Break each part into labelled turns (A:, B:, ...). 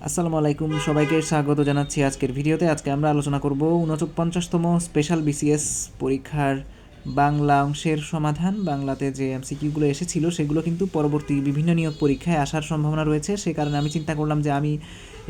A: আসসালামু আলাইকুম, সবাইকে স্বাগত জানাচ্ছি আজকের ভিডিওতে। আজকে আমরা আলোচনা করব 49তম স্পেশাল বিসিএস পরীক্ষার বাংলা অংশের সমাধান। বাংলাতে যে এমসিকিউগুলো এসেছিল সেগুলো কিন্তু পরবর্তী বিভিন্ন নিয়োগ পরীক্ষায় আসার সম্ভাবনা রয়েছে। সে কারণে আমি চিন্তা করলাম যে আমি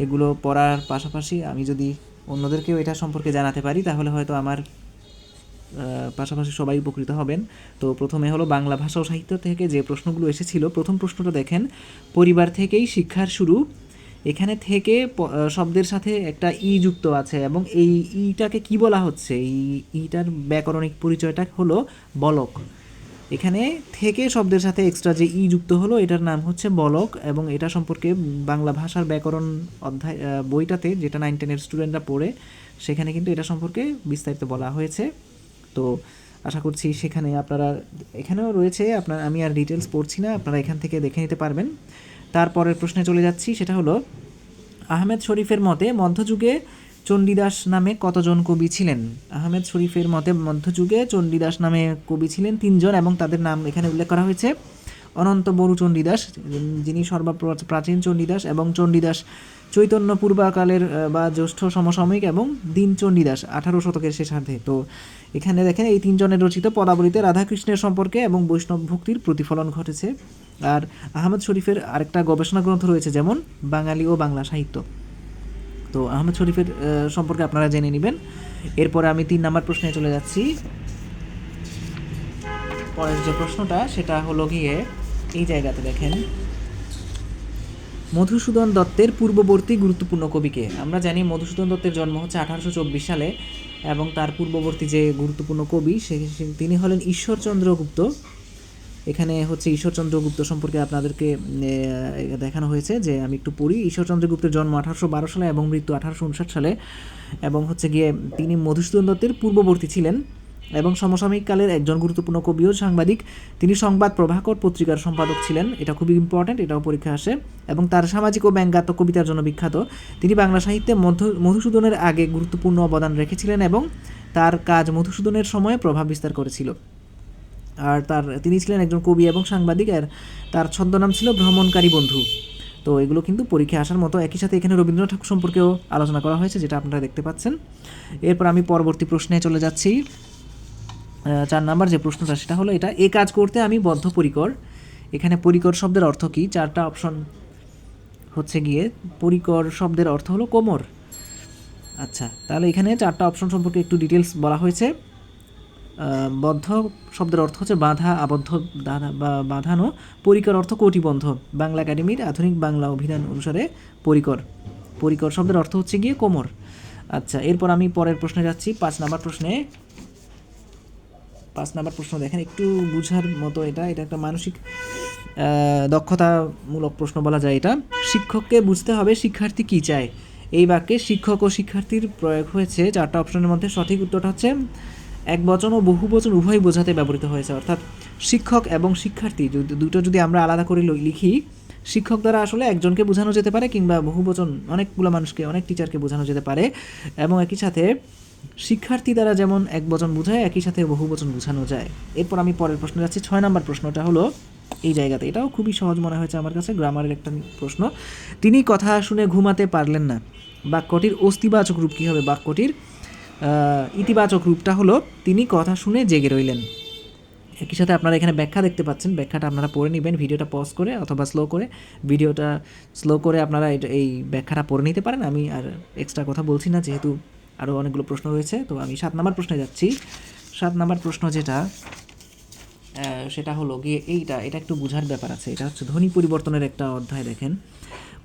A: এগুলো পড়ার পাশাপাশি আমি যদি অন্যদেরকেও এটা সম্পর্কে জানাতে পারি তাহলে হয়তো আমার পাশাপাশি সবাই উপকৃত হবেন। তো প্রথমে হলো বাংলা ভাষা ও সাহিত্য থেকে যে প্রশ্নগুলো এসেছিল। প্রথম প্রশ্নটা দেখেন, পরিবার থেকেই শিক্ষার শুরু। এখানে থেকে শব্দের সাথে একটা যুক্ত আছে এবং এই ইটাকে কি বলা হচ্ছে, এই ইটার ব্যাকরণিক পরিচয়টা হলো বলক। এখানে থেকে শব্দের সাথে এক্সট্রা যে যুক্ত হলো এটার নাম হচ্ছে বলক, এবং এটা সম্পর্কে বাংলা ভাষার ব্যাকরণ অধ্যায় বইটাতে, যেটা 9-10-এর স্টুডেন্টরা পড়ে, সেখানে কিন্তু এটা সম্পর্কে বিস্তারিত বলা হয়েছে। তো আশা করছি সেখানে আপনারা, এখানেও রয়েছে আপনার, আমি আর ডিটেলস পড়ছি না, আপনারা এখান থেকে দেখে নিতে পারবেন। তারপরের প্রশ্নে চলে যাচ্ছি, সেটা হলো আহমেদ শরীফের মতে মধ্যযুগে চণ্ডীদাস নামে কতজন কবি ছিলেন? আহমেদ শরীফের মতে মধ্যযুগে চণ্ডীদাস নামে কবি ছিলেন 3 জন, এবং তাদের নাম এখানে উল্লেখ করা হয়েছে। অনন্ত বড়ু চণ্ডীদাস, যিনি প্রাচীন চণ্ডীদাস, এবং চণ্ডীদাস চৈতন্য পূর্বাকালের বা জ্যৈষ্ঠ সমসাময়িক, এবং দীন চণ্ডীদাস 18 শতকের শেষার্ধে। তো এখানে দেখেন এই 3 জনের রচিত পদাবলিতে রাধাকৃষ্ণের সম্পর্কে এবং বৈষ্ণব ভক্তির প্রতিফলন ঘটেছে। আর আহমেদ শরীফের আরেকটা গবেষণা গ্রন্থ রয়েছে, যেমন বাঙালি ও বাংলা সাহিত্য। তো আহমেদ শরীফের সম্পর্কে আপনারা জেনে নেবেন। এরপরে আমি 3 নম্বর প্রশ্নে চলে যাচ্ছি। পরের যে প্রশ্নটা সেটা হলো গিয়ে এই জায়গাতে দেখেন, মধুসূদন দত্তের পূর্ববর্তী গুরুত্বপূর্ণ কবিকে। আমরা জানি মধুসূদন দত্তের জন্ম হচ্ছে 1824 সালে, এবং তার পূর্ববর্তী যে গুরুত্বপূর্ণ কবি তিনি হলেন ঈশ্বরচন্দ্র গুপ্ত। এখানে হচ্ছে ঈশ্বরচন্দ্র গুপ্ত সম্পর্কে আপনাদেরকে দেখানো হয়েছে, যে আমি একটু পড়ি। ঈশ্বরচন্দ্র গুপ্তের জন্ম 1812 সালে এবং মৃত্যু 1859 সালে, এবং হচ্ছে গিয়ে তিনি মধুসূদন দত্তের পূর্ববর্তী ছিলেন এবং সমসাময়িক কালের একজন গুরুত্বপূর্ণ কবি ও সাংবাদিক। তিনি সংবাদ প্রভাকর পত্রিকার সম্পাদক ছিলেন, এটা খুবই ইম্পর্ট্যান্ট, এটাও পরীক্ষা আসে। এবং তার সামাজিক ও ব্যঙ্গাত্মক কবিতার জন্য বিখ্যাত। তিনি বাংলা সাহিত্যে মধুসূদনের আগে গুরুত্বপূর্ণ অবদান রেখেছিলেন, এবং তার কাজ মধুসূদনের সময়ে প্রভাব বিস্তার করেছিল। আর তিনি ছিলেন একজন কবি এবং সাংবাদিক, আর তার ছদ্মনাম ছিল ভ্রমণকারী বন্ধু। তো এগুলো কিন্তু পরীক্ষায় আসার মতো। একই সাথে এখানে রবীন্দ্রনাথ ঠাকুর সম্পর্কেও আলোচনা করা হয়েছে, যেটা আপনারা দেখতে পাচ্ছেন। এরপর আমি পরবর্তী প্রশ্নে চলে যাচ্ছি। 4 নাম্বার যে প্রশ্নটা সেটা হলো এটা, এ কাজ করতে আমি বদ্ধপরিকর। এখানে পরিকর শব্দের অর্থ কী? 4টা অপশন হচ্ছে গিয়ে, পরিকর শব্দের অর্থ হলো কোমর। আচ্ছা, তাহলে এখানে 4টা অপশন সম্পর্কে একটু ডিটেলস বলা হয়েছে। বদ্ধ শব্দের অর্থ হচ্ছে বাঁধা, আবদ্ধ, বা বাঁধানো। পরিকর অর্থ কটিবন্ধ। বাংলা একাডেমির আধুনিক বাংলা অভিধান অনুসারে পরিকর শব্দের অর্থ হচ্ছে গিয়ে কোমর। আচ্ছা, এরপর আমি পরের প্রশ্নে যাচ্ছি। 5 নাম্বার প্রশ্ন দেখেন, একটু বুঝার মতো। এটা একটা মানসিক দক্ষতামূলক প্রশ্ন বলা যায় এটা। শিক্ষককে বুঝতে হবে শিক্ষার্থী কী চায়। এই বাক্যে শিক্ষক ও শিক্ষার্থীর প্রয়োগ হয়েছে 4টা অপশনের মধ্যে। সঠিক উত্তরটা হচ্ছে একবচন ও বহুবচন উভয় বোঝাতে ব্যবহৃত হয়েছে। অর্থাৎ শিক্ষক এবং শিক্ষার্থী দুটো যদি আমরা আলাদা করে লিখি, শিক্ষক দ্বারা আসলে একজনকে বোঝানো যেতে পারে, কিংবা বহুবচন অনেকগুলো মানুষকে, অনেক টিচারকে বোঝানো যেতে পারে। এবং একই সাথে শিক্ষার্থী দ্বারা যেমন একবচন বোঝায়, একই সাথে বহুবচন বোঝানো যায়। এরপর আমি পরের প্রশ্নে যাচ্ছি। 6 নাম্বার প্রশ্নটা হলো এই জায়গাতে, এটাও খুবই সহজ মনে হয়েছে আমার কাছে, গ্রামারের একটা প্রশ্ন। তিনি কথা শুনে ঘুমাতে পারলেন না। বাক্যটির অস্তিবাচক রূপ কী হবে? বাক্যটির ইতিবাচক রূপটা হলো তিনি কথা শুনে জেগে রইলেন। একই সাথে আপনারা এখানে ব্যাখ্যা দেখতে পাচ্ছেন, ব্যাখ্যাটা আপনারা পড়ে নেবেন ভিডিওটা পজ করে, অথবা ভিডিওটা স্লো করে আপনারা এই ব্যাখ্যাটা পড়ে নিতে পারেন। আমি আর এক্সট্রা কথা বলছি না, যেহেতু আরও অনেকগুলো প্রশ্ন রয়েছে। তো আমি 7 নাম্বার প্রশ্নে যাচ্ছি। 7 নাম্বার প্রশ্ন যেটা, সেটা হলো গিয়ে এটা একটু বোঝার ব্যাপার আছে। এটা হচ্ছে ধ্বনি পরিবর্তনের একটা অধ্যায়। দেখেন,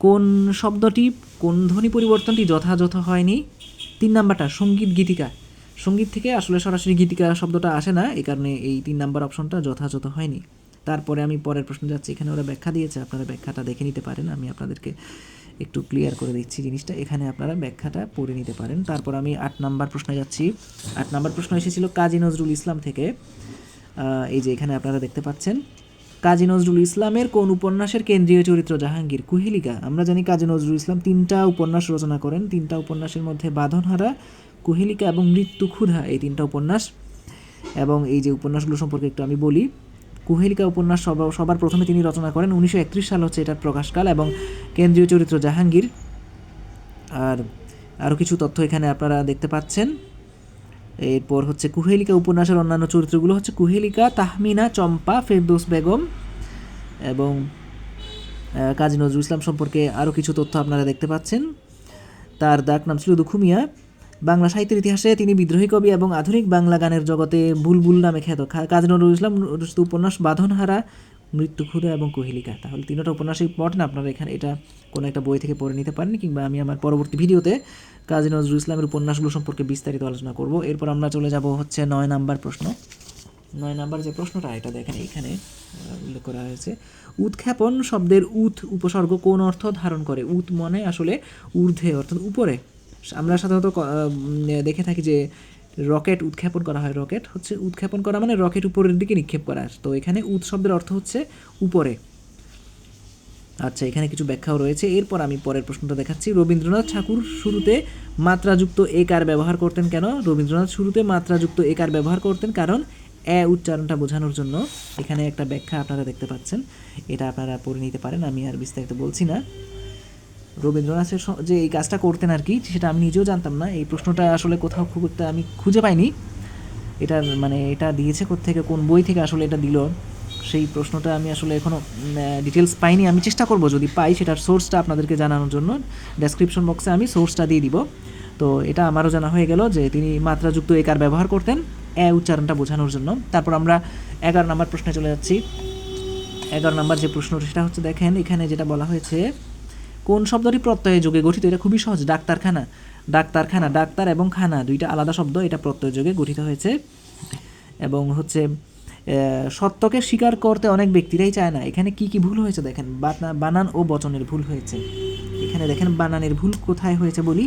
A: কোন ধ্বনি পরিবর্তনটি যথাযথ হয়নি? 3 নাম্বারটা সঙ্গীত গীতিকা। সঙ্গীত থেকে আসলে সরাসরি গীতিকা শব্দটা আসে না, এই কারণে এই 3 নাম্বার অপশনটা যথাযথ হয়নি। তারপরে আমি পরের প্রশ্ন যাচ্ছি। এখানে ওরা ব্যাখ্যা দিয়েছে, আপনারা ব্যাখ্যাটা দেখে নিতে পারেন। আমি আপনাদেরকে একটু ক্লিয়ার করে দিচ্ছি জিনিসটা, এখানে আপনারা ব্যাখ্যাটা পড়ে নিতে পারেন। তারপর আমি 8 নাম্বার প্রশ্নে যাচ্ছি। 8 নাম্বার প্রশ্ন এসেছিল কাজী নজরুল ইসলাম থেকে। এই যে এখানে আপনারা দেখতে পাচ্ছেন, কাজী নজরুল ইসলামের কোন উপন্যাসের কেন্দ্রীয় চরিত্র জাহাঙ্গীর? কুহেলিকা। আমরা জানি কাজী নজরুল ইসলাম 3টা উপন্যাস রচনা করেন। 3টা উপন্যাসের মধ্যে বাঁধনহারা, কুহেলিকা এবং মৃত্যু ক্ষুধা, এই 3টা উপন্যাস। এবং এই যে উপন্যাসগুলো সম্পর্কে একটু আমি বলি। কুহেলিকা উপন্যাস সবার প্রথমে তিনি রচনা করেন, 1931 সাল হচ্ছে এটার প্রকাশকাল, এবং কেন্দ্রীয় চরিত্র জাহাঙ্গীর। আর আরও কিছু তথ্য এখানে আপনারা দেখতে পাচ্ছেন। এরপর হচ্ছে কুহেলিকা উপন্যাসের অন্যান্য চরিত্রগুলো হচ্ছে কুহেলিকা, তাহমিনা, চম্পা, ফেরদৌস বেগম এবং কাজী নজরুল ইসলাম সম্পর্কে আরও কিছু তথ্য আপনারা দেখতে পাচ্ছেন। তার ডাক নাম ছিল দুখু মিয়া। বাংলা সাহিত্যের ইতিহাসে তিনি বিদ্রোহী কবি এবং আধুনিক বাংলা গানের জগতে বুলবুল নামে খ্যাত। কাজী নজরুল ইসলাম রচিত উপন্যাস বাঁধনহারা, মৃত্যুক্ষুধা এবং কুহেলিকা। তাহলে তিনটা উপন্যাস ইম্পর্টেন্ট, আপনারা এখানে এটা কোনো একটা বই থেকে পড়ে নিতে পারেন, কিংবা আমি আমার পরবর্তী ভিডিওতে কাজী নজরুল ইসলামের উপন্যাসগুলো সম্পর্কে বিস্তারিত আলোচনা করব। এরপর আমরা চলে যাব হচ্ছে 9 নাম্বার প্রশ্ন। 9 নাম্বার যে প্রশ্নটা এটা দেখেন এখানে উল্লেখ করা হয়েছে, উৎক্ষেপণ শব্দের উৎ উপসর্গ কোন অর্থ ধারণ করে? উৎ মানে আসলে ঊর্ধ্বে অর্থাৎ উপরে। আমরা সাধারণত দেখে থাকি যে রকেট উৎক্ষেপণ করা হয়, রকেট হচ্ছে উৎক্ষেপণ করা মানে রকেট উপরের দিকে নিক্ষেপ করা। তো এখানে উৎ শব্দের অর্থ হচ্ছে উপরে। আচ্ছা, এখানে কিছু ব্যাখ্যাও রয়েছে। এরপর আমি পরের প্রশ্নটা দেখাচ্ছি, রবীন্দ্রনাথ ঠাকুর শুরুতে মাত্রাযুক্ত একার ব্যবহার করতেন কেন? রবীন্দ্রনাথ শুরুতে মাত্রাযুক্ত একার ব্যবহার করতেন কারণ উচ্চারণটা বোঝানোর জন্য। এখানে একটা ব্যাখ্যা আপনারা দেখতে পাচ্ছেন, এটা আপনারা পড়ে নিতে পারেন, আমি আর বিস্তারিত বলছি না। রবীন্দ্রনাথের যে এই কাজটা করতেন আর কি, সেটা আমি নিজেও জানতাম না। এই প্রশ্নটা আসলে কোথাও খুব একটা আমি খুঁজে পাইনি, এটার মানে এটা দিয়েছে কোত্থেকে, কোন বই থেকে আসলে এটা দিল, সেই প্রশ্নটা আমি আসলে এখনও ডিটেলস পাইনি। আমি চেষ্টা করব যদি পাই সেটার সোর্সটা আপনাদেরকে জানানোর জন্য, ডেসক্রিপশন বক্সে আমি সোর্সটা দিয়ে দিব। তো এটা আমারও জানা হয়ে গেল যে তিনি মাত্রাযুক্ত একার ব্যবহার করতেন উচ্চারণটা বোঝানোর জন্য। তারপর আমরা 11 নম্বর প্রশ্নে চলে যাচ্ছি। 11 নম্বর যে প্রশ্ন সেটা হচ্ছে, দেখেন এখানে যেটা বলা হয়েছে, কোন শব্দটি প্রত্যয় যোগে গঠিত? এটা খুবই সহজ, ডাক্তারখানা। ডাক্তারখানা, ডাক্তার এবং খানা দুইটা আলাদা শব্দ, এটা প্রত্যয় যোগে গঠিত হয়েছে। এবং হচ্ছে সত্যকে স্বীকার করতে অনেক ব্যক্তিরাই চায় না। এখানে কি কি ভুল হয়েছে দেখেন, বানান ও বচনের ভুল হয়েছে। এখানে দেখেন বানানের ভুল কোথায় হয়েছে বলি,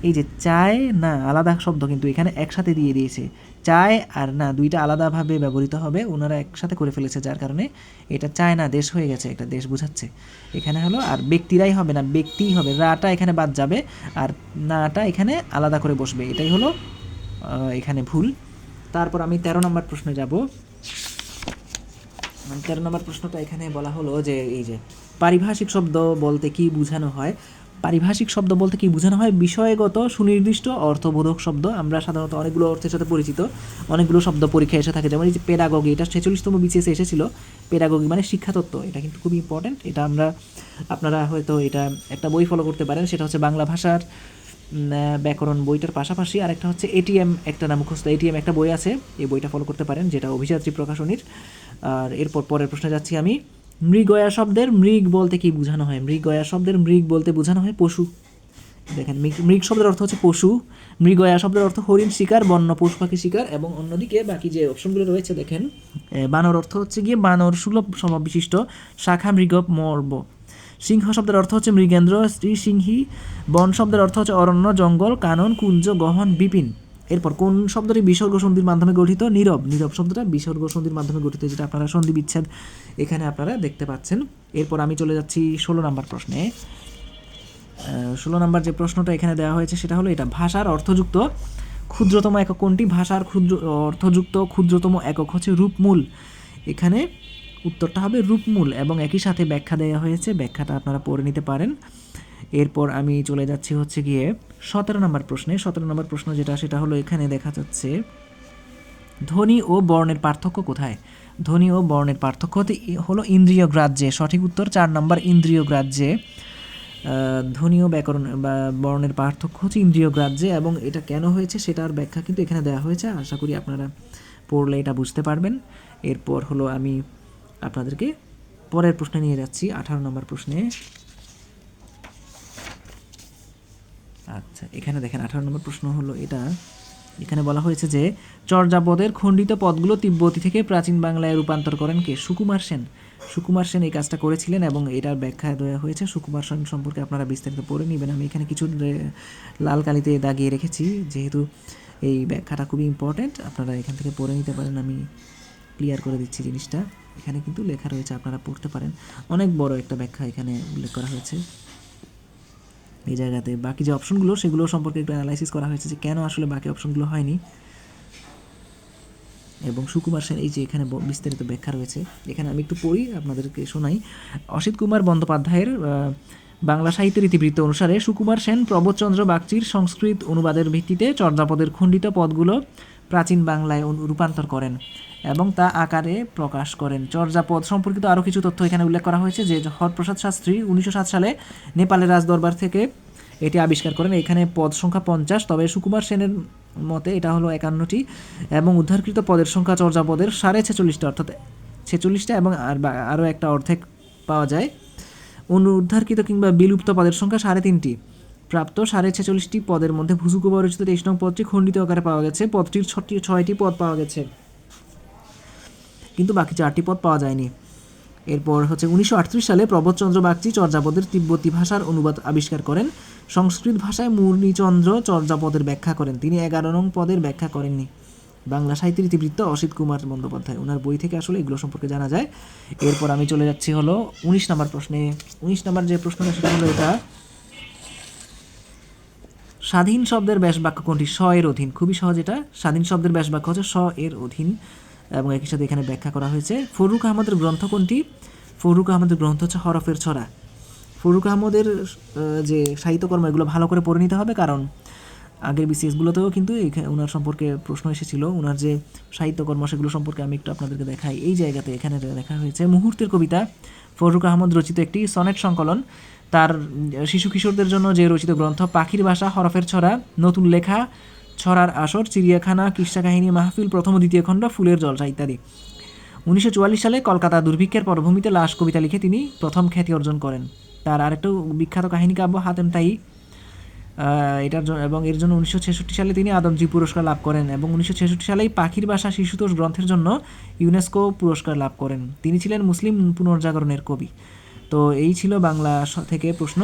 A: এই যে চায় না আলাদা শব্দ কিন্তু এখানে একসাথে দিয়ে দিয়েছে, চায় আর না দুইটা আলাদাভাবে ব্যবহৃত হবে, ওনারা একসাথে করে ফেলেছে, যার কারণে এটা চায় না দেশ হয়ে গেছে, এটা দেশ বোঝাচ্ছে এখানে হলো। আর ব্যক্তিরাই হবে না, ব্যক্তিই হবে, রাটা এখানে বাদ যাবে আর নাটা এখানে আলাদা করে বসবে, এটাই হলো এখানে ভুল। তারপর আমি 13 নম্বর প্রশ্নে যাব। 13 নম্বর প্রশ্নটা এখানে বলা হলো যে এই যে পারিভাষিক শব্দ বলতে কি বোঝানো হয়? পারিভাষিক শব্দ বলতে কি বোঝানো হয়? বিষয়গত সুনির্দিষ্ট অর্থবোধক শব্দ। আমরা সাধারণত অনেকগুলো অর্থের সাথে পরিচিত, অনেকগুলো শব্দ পরীক্ষায় এসে থাকে, যেমন এই যে পেডাগগি, এটা 46তম বিসিএসে এসেছিল। পেডাগগি মানে শিক্ষাতত্ত্ব, এটা কিন্তু খুবই ইম্পর্ট্যান্ট। এটা আপনারা হয়তো এটা একটা বই ফলো করতে পারেন, সেটা হচ্ছে বাংলা ভাষার ব্যাকরণ বইটার পাশাপাশি আরেকটা হচ্ছে এটিএম, একটা নাম মুখস্থ, এটিএম একটা বই আছে, এই বইটা ফলো করতে পারেন, যেটা অভিযাত্রী প্রকাশনীর। আর এরপর পরের প্রশ্নে যাচ্ছি আমি, মৃগয়া শব্দের মৃগ বলতে কি বোঝানো হয়? মৃগয়া শব্দের মৃগ বলতে বোঝানো হয় পশু। দেখেন মৃগ শব্দের অর্থ হচ্ছে পশু, মৃগয়া শব্দের অর্থ হরিণ শিকার, বন্য পশু পাখি শিকার। এবং অন্যদিকে বাকি যে অপশনগুলো রয়েছে দেখেন, বানর অর্থ হচ্ছে গিয়ে বানর সুলভ স্বভাব বিশিষ্ট, শাখা মৃগ মর্ব। সিংহ শব্দের অর্থ হচ্ছে মৃগেন্দ্র, স্ত্রী সিংহী। বন শব্দের অর্থ হচ্ছে অরণ্য, জঙ্গল, কানন, কুঞ্জ, গহন, বিপিন। এরপর কোন শব্দটি বিসর্গ সন্ধির মাধ্যমে গঠিত? নীরব। নীরব শব্দটা বিসর্গ সন্ধির মাধ্যমে গঠিত, যেটা আপনারা সন্ধি বিচ্ছেদ এখানে আপনারা দেখতে পাচ্ছেন। এরপর আমি চলে যাচ্ছি 16 নম্বর প্রশ্নে। 16 নম্বর যে প্রশ্নটা এখানে দেওয়া হয়েছে সেটা হলো এটা, ভাষার অর্থযুক্ত ক্ষুদ্রতম একক কোনটি? ভাষার অর্থযুক্ত ক্ষুদ্রতম একক হচ্ছে রূপমূল। এখানে উত্তরটা হবে রূপমূল, এবং একই সাথে ব্যাখ্যা দেওয়া হয়েছে, ব্যাখ্যাটা আপনারা পড়ে নিতে পারেন। এরপর আমি চলে যাচ্ছি হচ্ছে গিয়ে 17 নম্বর প্রশ্নে। 17 নম্বর প্রশ্ন যেটা সেটা হলো, এখানে দেখা যাচ্ছে ধ্বনি ও বর্ণের পার্থক্য কোথায়? ধ্বনি ও বর্ণের পার্থক্য হলো ইন্দ্রিয় গ্রাহ্যে। সঠিক উত্তর 4 নম্বর, ইন্দ্রিয় গ্রাহ্যে। ধ্বনি ও ব্যাকরণ বা বর্ণের পার্থক্য হচ্ছে ইন্দ্রিয় গ্রাহ্যে, এবং এটা কেন হয়েছে সেটার ব্যাখ্যা কিন্তু এখানে দেওয়া হয়েছে, আশা করি আপনারা পড়লে এটা বুঝতে পারবেন। এরপর হলো আমি আপনাদেরকে পরের প্রশ্নে নিয়ে যাচ্ছি, 18 নম্বর প্রশ্নে। আচ্ছা, এখানে দেখেন 18 নম্বর প্রশ্ন হলো এটা, এখানে বলা হয়েছে যে চর্যাপদের খণ্ডিত পদগুলো তিব্বতী থেকে প্রাচীন বাংলায় রূপান্তর করেন কে? সুকুমার সেন। সুকুমার সেন এই কাজটা করেছিলেন, এবং এটার ব্যাখ্যা দেওয়া হয়েছে। সুকুমার সেন সম্পর্কে আপনারা বিস্তারিত পড়ে নেবেন, আমি এখানে কিছু লাল কালিতে দাগিয়ে রেখেছি, যেহেতু এই ব্যাখ্যাটা খুবই ইম্পর্ট্যান্ট, আপনারা এখান থেকে পড়ে নিতে পারেন। আমি ক্লিয়ার করে দিচ্ছি জিনিসটা, এখানে কিন্তু লেখা রয়েছে, আপনারা পড়তে পারেন। অনেক বড় একটা ব্যাখ্যা এখানে উল্লেখ করা হয়েছে এই জায়গাতে। বাকি যে অপশনগুলো সেগুলো সম্পর্কে একটু অ্যানালাইসিস করা হয়েছে যে কেন আসলে বাকি অপশনগুলো হয়নি, এবং সুকুমার সেন এই যে এখানে বিস্তারিত ব্যাখ্যা রয়েছে। এখানে আমি একটু পড়ি, আপনাদেরকে শোনাই। অসিত কুমার বন্দ্যোপাধ্যায়ের বাংলা সাহিত্যের ইতিবৃত্ত অনুসারে সুকুমার সেন প্রবোধচন্দ্র বাগচির সংস্কৃত অনুবাদের ভিত্তিতে চর্যাপদের খণ্ডিত পদগুলো প্রাচীন বাংলায় রূপান্তর করেন এবং তা আকারে প্রকাশ করেন। চর্যাপদ সম্পর্কিত আরও কিছু তথ্য এখানে উল্লেখ করা হয়েছে যে হরপ্রসাদ শাস্ত্রী 1907 সালে নেপালের রাজদরবার থেকে এটি আবিষ্কার করেন। এখানে পদ সংখ্যা 50, তবে সুকুমার সেনের মতে এটা হলো 51টি এবং উদ্ধারকৃত পদের সংখ্যা চর্যাপদের 46.5টা, অর্থাৎ 46টা, এবং আরও একটা অর্ধেক পাওয়া যায়। উদ্ধারকৃত কিংবা বিলুপ্ত পদের সংখ্যা 3.5টি। প্রাপ্ত 46.5টি পদের মধ্যে ভুসুকু রচিত 23 নং পদটি খণ্ডিত আকারে পাওয়া গেছে। পদটির 6টি পদ পাওয়া গেছে, কিন্তু বাকি 4টি পদ পাওয়া যায়নি। এরপর হচ্ছে 1938 সালে প্রবোধচন্দ্র বাগচি চর্যাপদের তিব্বতী ভাষার অনুবাদ আবিষ্কার করেন। সংস্কৃত ভাষায় মুনিচন্দ্র চর্যাপদের ব্যাখ্যা করেন, তিনি 11 নং পদের ব্যাখ্যা করেননি। বাংলা সাহিত্যের ইতিবৃত্ত অসিত কুমার বন্দ্যোপাধ্যায়, ওনার বই থেকে আসলে এগুলো সম্পর্কে জানা যায়। এরপর আমি চলে যাচ্ছি হলো 19 নম্বর প্রশ্নে। 19 নম্বর যে প্রশ্নটা সেটা হলো এটা, স্বাধীন শব্দের ব্যাস বাক্য কোনটি? স এর অধীন। খুবই সহজ এটা। স্বাধীন শব্দের ব্যাস বাক্য হচ্ছে স এর অধীন, এবং একই সাথে এখানে ব্যাখ্যা করা হয়েছে। ফররুখ আহমদের গ্রন্থ কোনটি? ফররুখ আহমদের গ্রন্থ হচ্ছে হরফের ছড়া। ফররুখ আহমদের যে সাহিত্যকর্ম এগুলো ভালো করে পড়ে নিতে হবে, কারণ আগের বিসিএসগুলোতেও কিন্তু ওনার সম্পর্কে প্রশ্ন এসেছিল। ওনার যে সাহিত্যকর্ম সেগুলো সম্পর্কে আমি একটু আপনাদেরকে দেখাই। এই জায়গাতে এখানে দেখা হয়েছে মুহূর্তের কবিতা, ফররুখ আহমদ রচিত একটি সনেট সংকলন। তার শিশু কিশোরদের জন্য যে রচিত গ্রন্থ পাখির ভাষা, হরফের ছড়া, নতুন লেখা, ছড়ার আসর, চিড়িয়াখানা, কিস্সা কাহিনী মাহফিল, প্রথম ও দ্বিতীয় খণ্ড, ফুলের জলসা ইত্যাদি। 1944 সালে কলকাতা দুর্ভিক্ষের পটভূমিতে লাশ কবিতা লিখে তিনি প্রথম খ্যাতি অর্জন করেন। তার আরেকটা বিখ্যাত কাহিনী কাব্য হাতেম তাই, এটার জন্য এবং এর জন্য 1966 সালে তিনি আদমজী পুরস্কার লাভ করেন, এবং 1966 সালেই পাখির ভাষা শিশুতোষ গ্রন্থের জন্য ইউনেস্কো পুরস্কার লাভ করেন। তিনি ছিলেন মুসলিম পুনর্জাগরণের কবি। তো এই ছিল বাংলা থেকে প্রশ্ন।